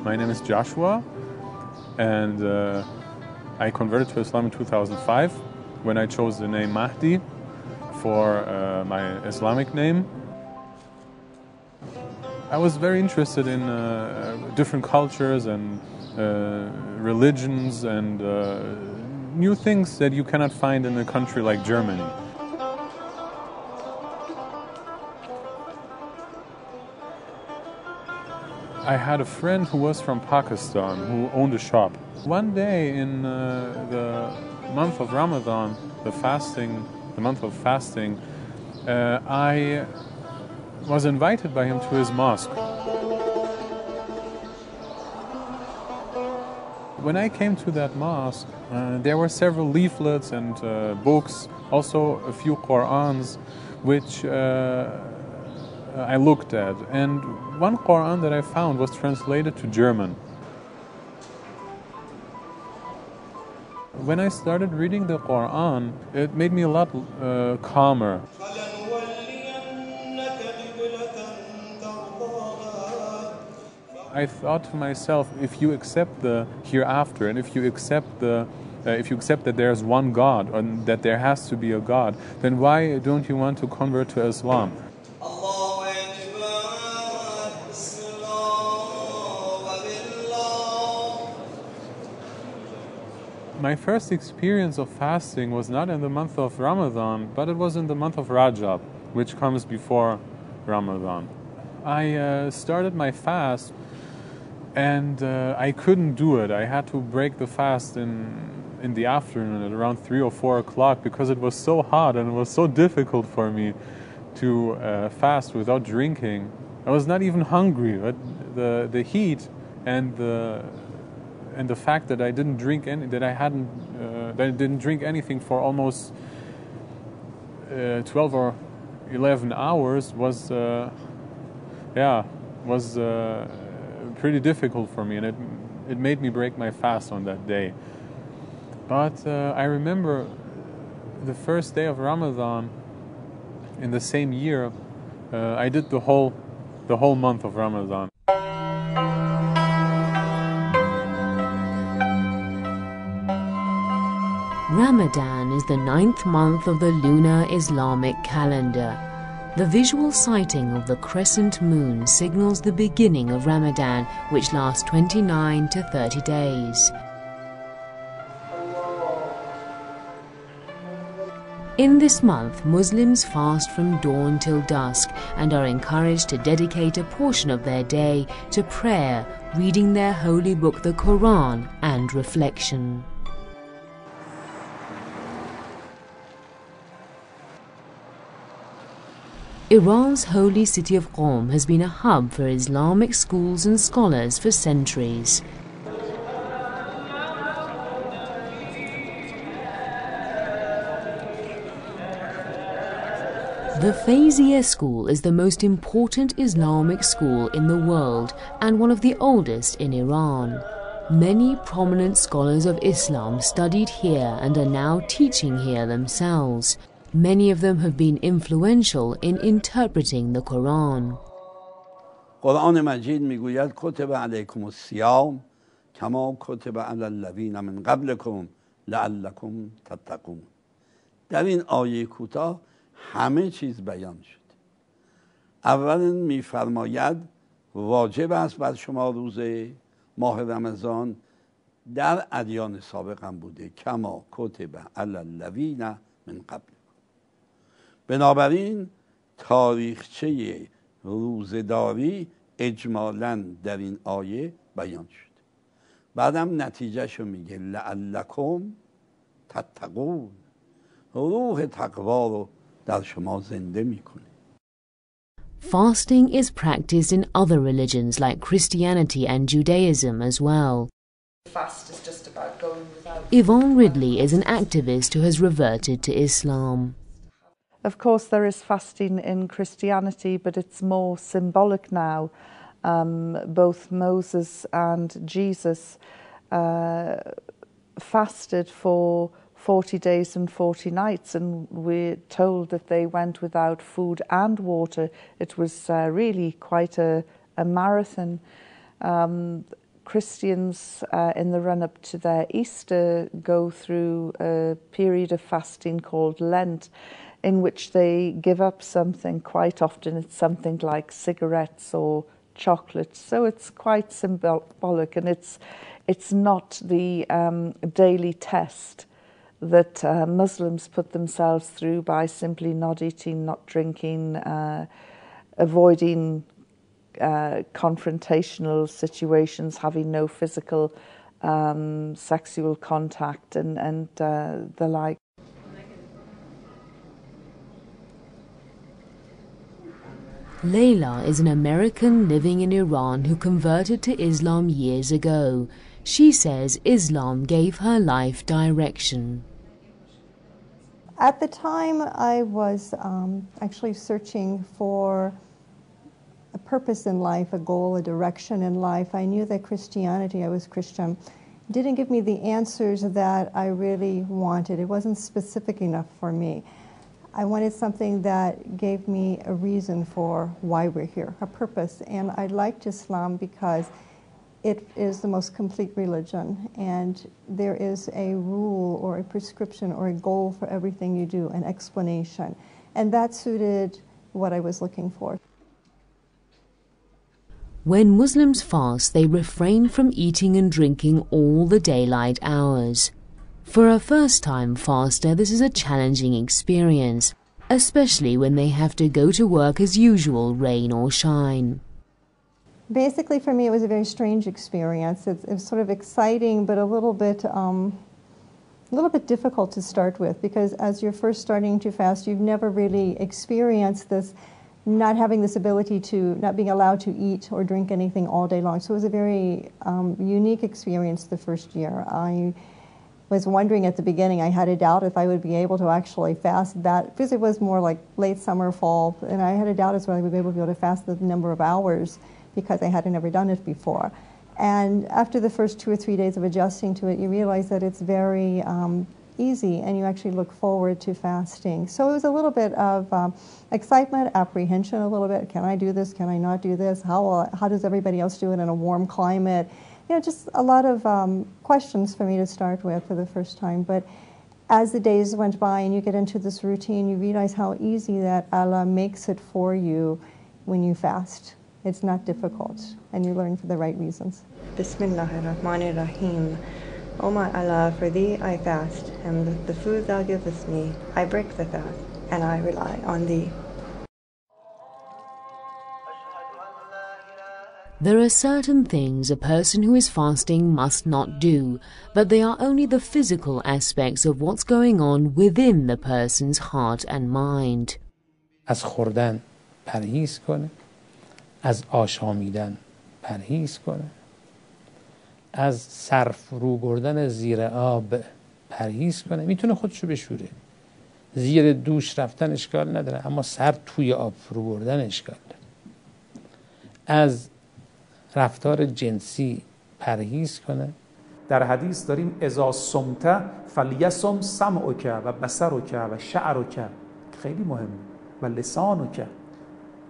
My name is Joshua, and I converted to Islam in 2005 when I chose the name Mahdi for my Islamic name. I was very interested in different cultures and religions and new things that you cannot find in a country like Germany. I had a friend who was from Pakistan who owned a shop. One day in the month of Ramadan, the month of fasting, I was invited by him to his mosque. When I came to that mosque, there were several leaflets and books, also a few Qur'ans, which I looked at. And one Qur'an that I found was translated to German. When I started reading the Qur'an, it made me a lot calmer. I thought to myself, if you accept the hereafter, and if you accept that there's one God, and that there has to be a God, then why don't you want to convert to Islam? My first experience of fasting was not in the month of Ramadan, but it was in the month of Rajab, which comes before Ramadan. I started my fast, and I couldn't do it. I had to break the fast in the afternoon at around 3 or 4 o'clock because it was so hot and it was so difficult for me to fast without drinking. I was not even hungry, but the heat and the fact that I didn't drink that I didn't drink anything for almost 12 or 11 hours was pretty difficult for me, and it made me break my fast on that day. But I remember the first day of Ramadan in the same year, I did the whole month of Ramadan. Ramadan is the 9th month of the lunar Islamic calendar. The visual sighting of the crescent moon signals the beginning of Ramadan, which lasts 29 to 30 days. In this month, Muslims fast from dawn till dusk and are encouraged to dedicate a portion of their day to prayer, reading their holy book, the Quran, and reflection. Iran's holy city of Qom has been a hub for Islamic schools and scholars for centuries. The Fayzia School is the most important Islamic school in the world and one of the oldest in Iran. Many prominent scholars of Islam studied here and are now teaching here themselves. Many of them have been influential in interpreting the Quran. قرآن مجید میگوید کتب علیکم الصیام کما کتب علی الذین من قبلکم لعلکم تتقون. در این آیه کوتاه همه چیز بیان شد. اولا میفرماید واجب است بر شما روزه ماه رمضان، در ادیان سابق هم بوده، کما کتب علی الذین من قبل. بنابراین تاریخچه روزه‌داری اجمالاً در این آیه بیان شد. بعدم نتیجهشو میگه لعلکم تتقون، روح تقوا رو در شما زنده میکنه. Fasting is practiced in other religions like Christianity and Judaism as well. Fast is just about going without. Yvonne Ridley is an activist who has reverted to Islam. Of course, there is fasting in Christianity, but it's more symbolic now. Both Moses and Jesus fasted for 40 days and 40 nights, and we're told that they went without food and water. It was really quite a marathon. Christians in the run-up to their Easter go through a period of fasting called Lent, in which they give up something. Quite often it's something like cigarettes or chocolate, so it's quite symbolic, and it's not the daily test that Muslims put themselves through by simply not eating, not drinking, avoiding confrontational situations, having no physical sexual contact and the like. Layla is an American living in Iran who converted to Islam years ago. She says Islam gave her life direction. At the time, I was actually searching for a purpose in life, a goal, a direction in life. I knew that Christianity, I was Christian, didn't give me the answers that I really wanted. It wasn't specific enough for me. I wanted something that gave me a reason for why we're here, a purpose. And I liked Islam because it is the most complete religion, and there is a rule or a prescription or a goal for everything you do, an explanation. And that suited what I was looking for. When Muslims fast, they refrain from eating and drinking all the daylight hours. For a first-time faster, this is a challenging experience, especially when they have to go to work as usual, rain or shine. Basically, for me, it was a very strange experience. It was sort of exciting, but a little bit difficult to start with, because as you're first starting to fast, you've never really experienced this, not having this ability to, not being allowed to eat or drink anything all day long. So it was a very unique experience the first year. I was wondering at the beginning, I had a doubt if I would be able to actually fast that, because it was more like late summer, fall, and I had a doubt as to whether I would be able to fast the number of hours, because I hadn't ever done it before. And after the first 2 or 3 days of adjusting to it, you realize that it's very easy, and you actually look forward to fasting. So it was a little bit of excitement, apprehension a little bit. Can I do this? Can I not do this? How does everybody else do it in a warm climate? You know, just a lot of questions for me to start with for the first time. But as the days went by and you get into this routine, you realize how easy that Allah makes it for you when you fast. It's not difficult, and you learn for the right reasons. Bismillahirrahmanirrahim. O my Allah, for Thee I fast, and with the food Thou givest me, I break the fast, and I rely on Thee. There are certain things a person who is fasting must not do, but they are only the physical aspects of what's going on within the person's heart and mind. از خوردن پرهیز کنه، از آشامیدن پرهیز کنه، از سر فرو بردن زیر آب پرهیز کنه. میتونه خودشو بشوره، زیر دوش رفتن اشکال نداره، اما سر توی آب فرو بردن اشکال داره. از رفتار جنسی پرهیز کنه. در حدیث داریم اذا صمت فلیصم سمعک و بصرک و شعرک، خیلی مهمه، و لسانک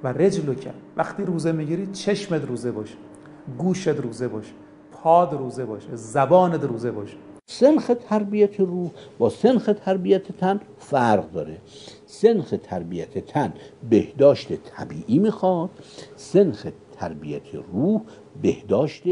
و رجلک. وقتی روزه میگیری چشمت روزه باش، گوشت روزه باش، پاد روزه باش، زبانت روزه باش. سنخ تربیت روح با سنخ تربیت تن فرق داره. سنخ تربیت تن بهداشت طبیعی میخواد، سنخ تربیت روح بهداشت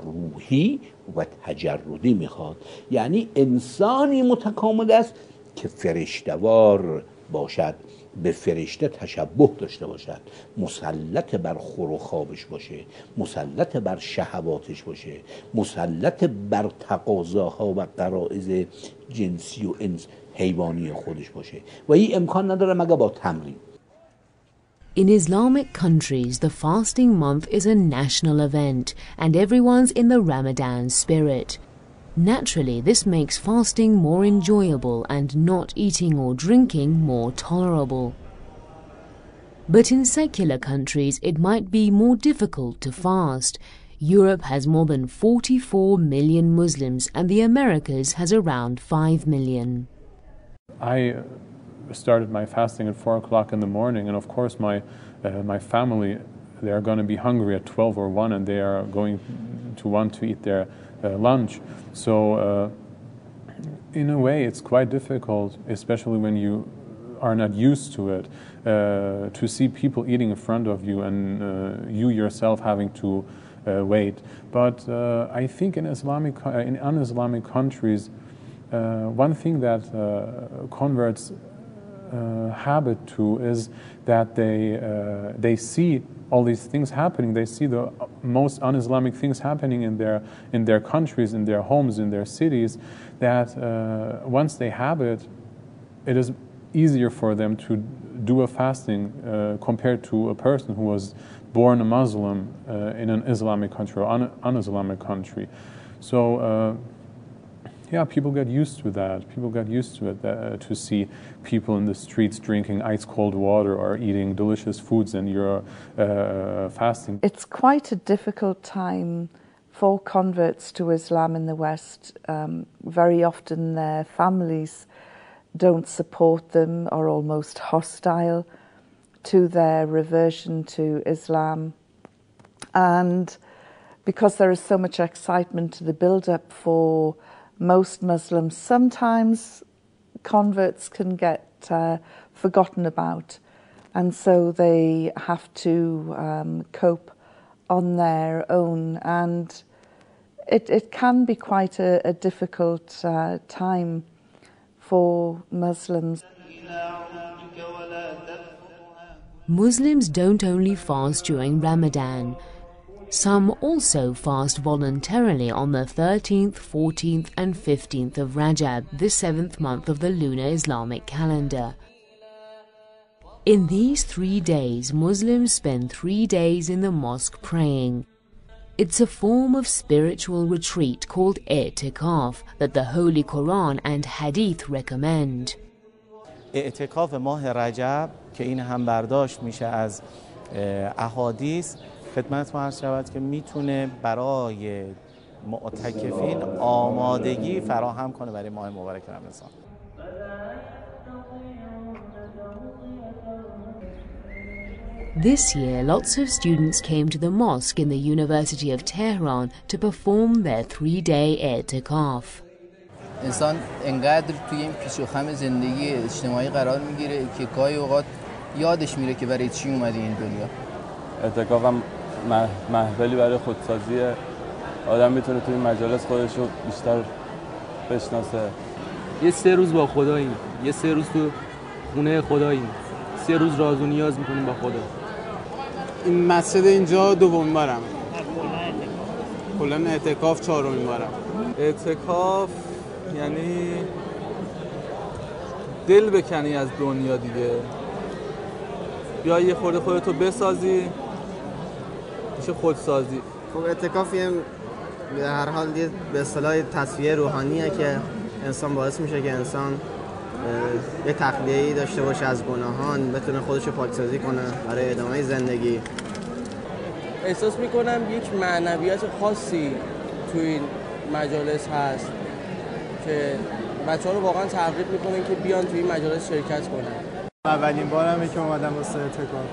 روحی و تجردی میخواد. یعنی انسانی متکامل است که فرشته‌وار باشد، به فرشته تشبه داشته باشد، مسلط بر خور و خوابش باشه، مسلط بر شهواتش باشه، مسلط بر تقاضاها و غرایز جنسی و حیوانی خودش باشه، و این امکان نداره مگر با تمرین. In Islamic countries, the fasting month is a national event, and everyone's in the Ramadan spirit. Naturally, this makes fasting more enjoyable and not eating or drinking more tolerable. But in secular countries, it might be more difficult to fast. Europe has more than 44 million Muslims, and the Americas has around 5 million. I started my fasting at 4 o'clock in the morning, and of course my family are going to be hungry at 12 or 1 and they are going to want to eat their lunch. So in a way it's quite difficult, especially when you are not used to it, to see people eating in front of you and you yourself having to wait. But I think in un-Islamic countries, one thing that converts habit to is that they see all these things happening. They see the most un-Islamic things happening in their countries, in their homes, in their cities. That once they have it, it is easier for them to do a fasting compared to a person who was born a Muslim in an Islamic country or un-Islamic country. So yeah, people get used to that. People get used to it, to see people in the streets drinking ice cold water or eating delicious foods and you're fasting. It's quite a difficult time for converts to Islam in the West. Very often their families don't support them, or almost hostile to their reversion to Islam. And because there is so much excitement to the build-up for most Muslims, sometimes converts can get forgotten about, and so they have to cope on their own, and it can be quite a difficult time for Muslims. Muslims don't only fast during Ramadan. Some also fast voluntarily on the 13th, 14th and 15th of Rajab, the 7th month of the lunar Islamic calendar. In these 3 days, Muslims spend 3 days in the mosque praying. It's a form of spiritual retreat called i'tikaf that the Holy Quran and Hadith recommend. اعتکاف ماه رجب که این هم برداشت میشه از احادیث خدمت ما عرض شود که میتونه برای معتکفین آمادگی فراهم کنه برای ماه مبارک رمضان. This year, lots of students came to the mosque in the University of Tehran to perform their 3-day i'tikaf. انسان انقدر توی این پیچ و خم زندگی اجتماعی قرار میگیره که گاهی اوقات یادش میره که برای چی اومده این دنیا. اعتکاف هم محفلی برای خودسازی آدم میتونه توی این مجالس خودش رو بیشتر بشناسه. یه 3 روز با خداییم، یه 3 روز تو خونه خداییم، 3 روز راز و نیاز میکنیم با خدا. این مسجد اینجا دومین بارم. کلاً اعتکاف 4مین بارم. اعتکاف یعنی دل بکنی از دنیا دیگه. بیا یه خورده خودتو بسازی، میشه خودسازی. خب اعتکاف یه به هر حال به اصطلاح تصفیه روحانیه که انسان باعث میشه که انسان یه تخلیه‌ای داشته باشه از گناهان، بتونه خودشو پاکسازی کنه برای ادامه زندگی. احساس میکنم یک معنویت خاصی تو این مجالس هست که بچه‌ها رو واقعا ترغیب میکنه که بیان توی این مجالس شرکت کنن. اولین بارمه که اومدم واسه اعتکاف،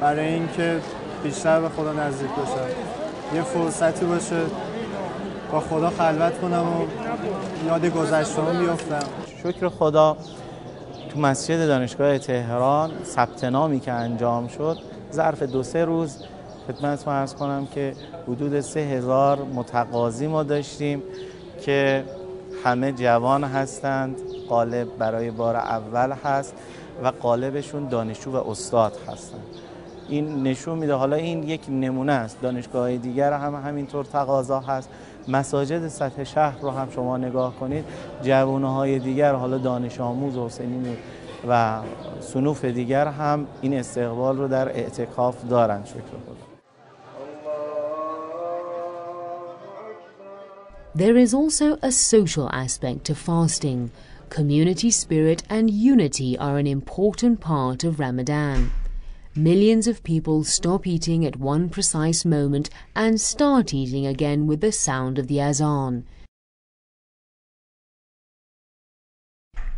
برای اینکه بیشتر به خدا نزدیک بشم، یه فرصتی باشه با خدا خلوت کنم و یاد گذشته‌ام بیفتم. شکر خدا تو مسجد دانشگاه تهران ثبت نامی که انجام شد ظرف 2-3 روز خدمت ما عرض کنم که حدود 3000 متقاضی ما داشتیم که همه جوان هستند، غالب برای بار اول هست و غالبشون دانشجو و استاد هستند. این نشون میده، حالا این یک نمونه است، دانشگاه دیگر هم همینطور تقاضا هست. مساجد سطح شهر رو هم شما نگاه کنید، جوانهای دیگر، حالا دانش آموز حسینی و صنوف دیگر هم این استقبال رو در اعتکاف دارند. شکر خدا. There is also a social aspect to fasting. Community spirit and unity are an important part of Ramadan. Millions of people stop eating at one precise moment and start eating again with the sound of the azan.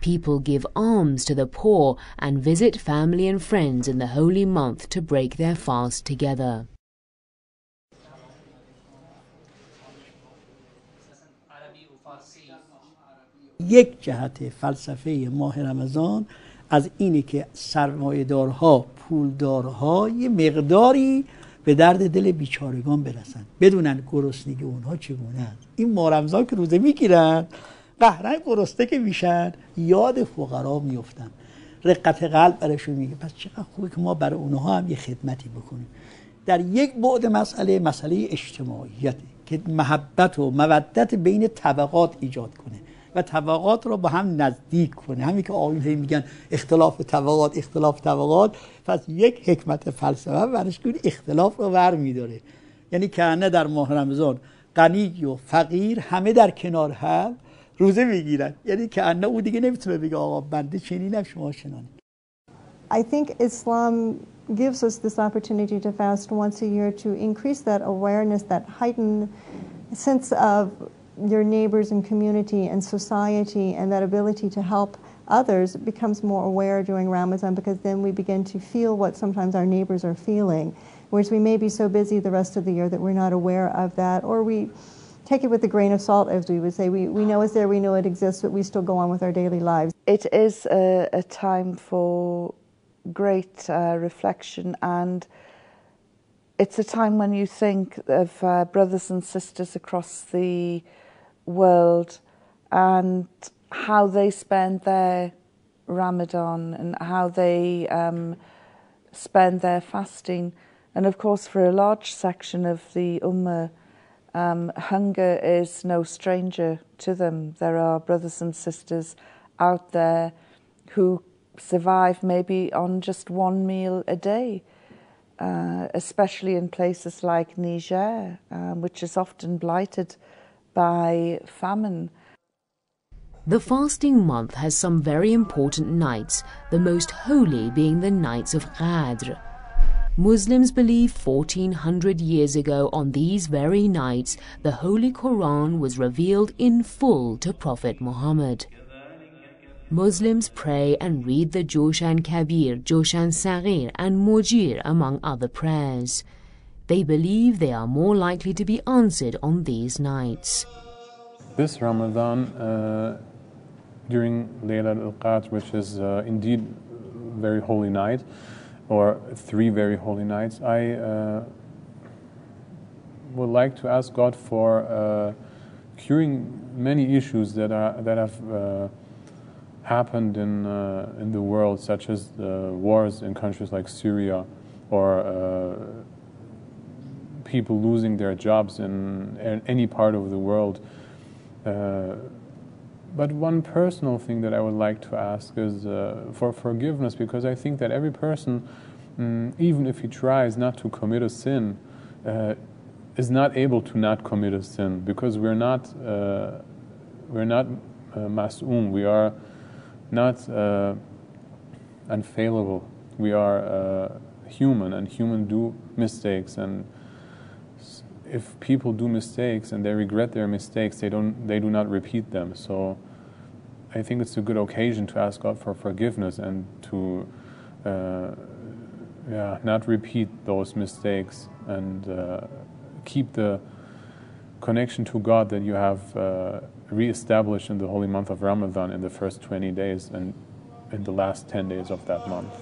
People give alms to the poor and visit family and friends in the holy month to break their fast together. یک جهت فلسفه ماه رمضان از اینه که سرمایه‌دارها، پولدارها یه مقداری به درد دل بیچارگان برسن، بدونن گرسنگی اونها چگونه است. این ماه رمضان که روزه میگیرن، قهرن گرسنه که میشن، یاد فقرا میفتن، رقت قلب براشون میگه پس چقدر خوبه که ما برای اونها هم یه خدمتی بکنیم. در یک بعد مسئله اجتماعیته که محبت و مودت بین طبقات ایجاد کنه و طبقات رو با هم نزدیک کنه. همین که آقایون میگن اختلاف طبقات، پس یک حکمت فلسفه برش که اختلاف رو برمی‌داره. یعنی که نه در ماه رمضان غنی و فقیر همه در کنار هم روزه میگیرن، یعنی که نه او دیگه نمیتونه بگه آقا بنده چنینم شما چنانی. I think Islam gives us this opportunity to fast once a year to increase that awareness, that heightened sense of your neighbors and community and society, and that ability to help others becomes more aware during Ramadan, because then we begin to feel what sometimes our neighbors are feeling, whereas we may be so busy the rest of the year that we're not aware of that, or we take it with a grain of salt, as we would say. We know it's there, we know it exists, but we still go on with our daily lives. It is a time for great reflection, and it's a time when you think of brothers and sisters across the world and how they spend their Ramadan and how they spend their fasting. And of course, for a large section of the Ummah, hunger is no stranger to them. There are brothers and sisters out there who survive maybe on just one meal a day, especially in places like Niger, which is often blighted by famine. The fasting month has some very important nights, the most holy being the nights of Qadr. Muslims believe 1400 years ago on these very nights the Holy Quran was revealed in full to Prophet Muhammad. Muslims pray and read the Joshan Kabir, Joshan Saghir and Mujir among other prayers. They believe they are more likely to be answered on these nights. This Ramadan, during Laylat al-Qadr, which is indeed a very holy night, or 3 very holy nights, I would like to ask God for curing many issues that have happened in the world, such as wars in countries like Syria, or people losing their jobs in any part of the world. But one personal thing that I would like to ask is for forgiveness, because I think that every person, even if he tries not to commit a sin, is not able to not commit a sin, because we're not mas'oom, we are not unfailable. We are human, and human do mistakes, and if people do mistakes and they regret their mistakes, they do not repeat them. So I think it's a good occasion to ask God for forgiveness and to not repeat those mistakes, and keep the connection to God that you have re-established in the holy month of Ramadan in the first 20 days and in the last 10 days of that month.